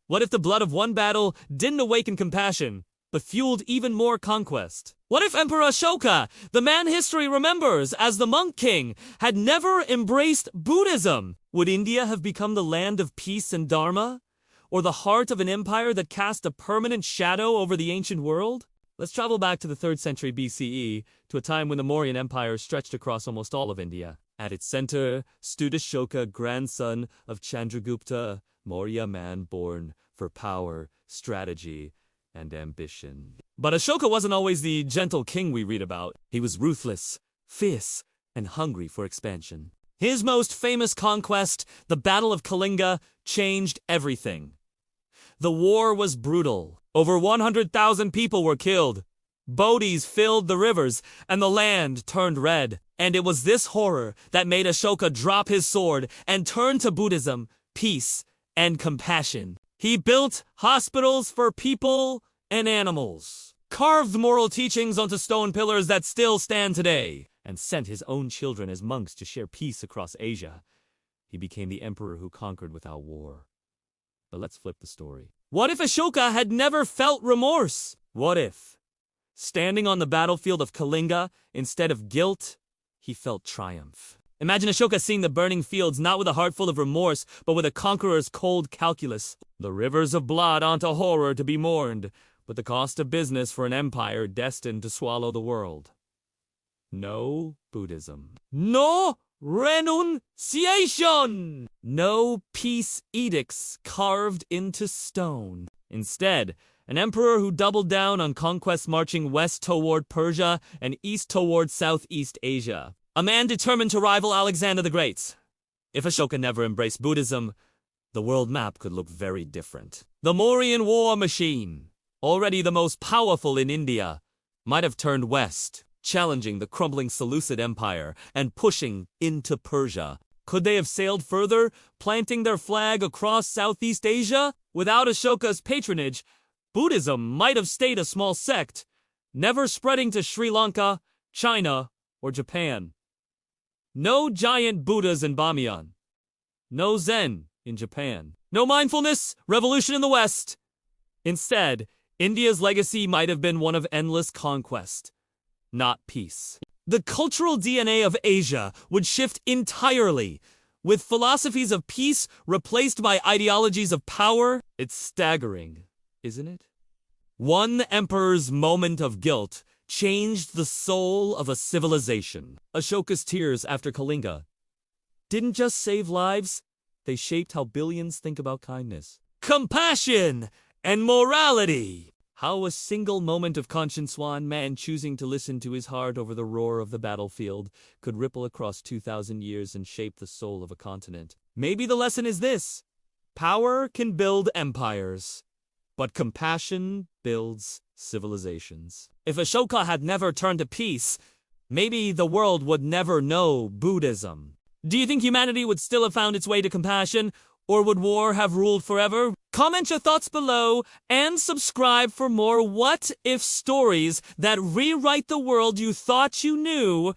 What if the blood of one battle didn't awaken compassion, but fueled even more conquest? What if Emperor Ashoka, the man history remembers as the monk king, had never embraced Buddhism? Would India have become the land of peace and Dharma? Or the heart of an empire that cast a permanent shadow over the ancient world? Let's travel back to the 3rd century BCE, to a time when the Mauryan Empire stretched across almost all of India. At its center stood Ashoka, grandson of Chandragupta, Maurya man born for power, strategy, and ambition. But Ashoka wasn't always the gentle king we read about. He was ruthless, fierce, and hungry for expansion. His most famous conquest, the Battle of Kalinga, changed everything. The war was brutal. Over 100,000 people were killed. Bodies filled the rivers, and the land turned red. And it was this horror that made Ashoka drop his sword and turn to Buddhism, peace, and compassion. He built hospitals for people and animals, carved moral teachings onto stone pillars that still stand today, and sent his own children as monks to share peace across Asia. He became the emperor who conquered without war. But let's flip the story. What if Ashoka had never felt remorse? What if, standing on the battlefield of Kalinga, instead of guilt, he felt triumph? Imagine Ashoka seeing the burning fields not with a heart full of remorse, but with a conqueror's cold calculus. The rivers of blood onto horror to be mourned, but the cost of business for an empire destined to swallow the world. No Buddhism. No renunciation! No peace edicts carved into stone. Instead, an emperor who doubled down on conquest, marching west toward Persia and east toward Southeast Asia. A man determined to rival Alexander the Great. If Ashoka never embraced Buddhism, the world map could look very different. The Mauryan war machine, already the most powerful in India, might have turned west, challenging the crumbling Seleucid Empire and pushing into Persia. Could they have sailed further, planting their flag across Southeast Asia? Without Ashoka's patronage, Buddhism might have stayed a small sect, never spreading to Sri Lanka, China, or Japan. No giant Buddhas in Bamiyan. No Zen in Japan. No mindfulness, revolution in the West. Instead, India's legacy might have been one of endless conquest, not peace. The cultural DNA of Asia would shift entirely, with philosophies of peace replaced by ideologies of power. It's staggering, isn't it? One emperor's moment of guilt changed the soul of a civilization. Ashoka's tears after Kalinga didn't just save lives, they shaped how billions think about kindness, compassion, and morality. How a single moment of conscience, one man choosing to listen to his heart over the roar of the battlefield, could ripple across 2,000 years and shape the soul of a continent. Maybe the lesson is this: power can build empires, but compassion builds civilizations. If Ashoka had never turned to peace, maybe the world would never know Buddhism. Do you think humanity would still have found its way to compassion, or would war have ruled forever? Comment your thoughts below and subscribe for more what-if stories that rewrite the world you thought you knew.